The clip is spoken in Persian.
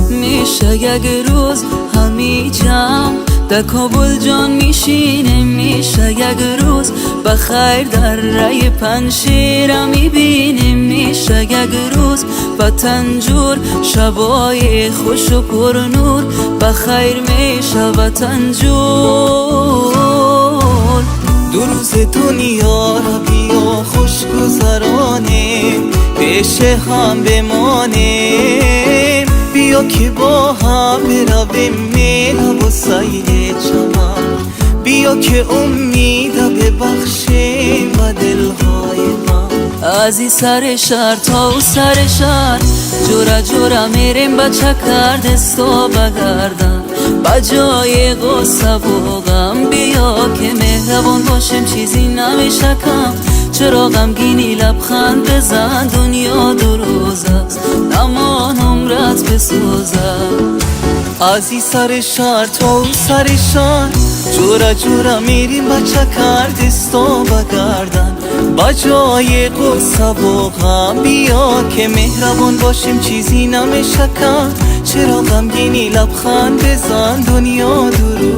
میشه یک روز همی جمع در کابل جان میشینه، میشه یک روز بخیر در رای پنشیر میبینیم، میشه یک روز وطن جور شبای خوش و پر نور بخیر میشه وطن جور. دو روز دنیا را بیا خوش گذرانیم، پیش هم بمانیم، بیا که با هم برویم مینا و سیر چمن، بیا که امید ببخشیم و دلهای من. از این سر شهر تا او سر شهر جورا جورا میریم با چکر دستا بگردن با جای غصه و غم، بیا که مهربان باشیم چیزی نمیشه کم، چرا غمگینی لبخند بزن دنیا دو روز است نمان عمرت بسوزد. از این سر شهر تا اون سر شهر جورا جورا میریم با چکر دستا بگردن با جای غصه و غم، بیا که مهربان باشیم چیزی نمیشه کم، چرا غمگینی لبخند بزن دنیا دو روز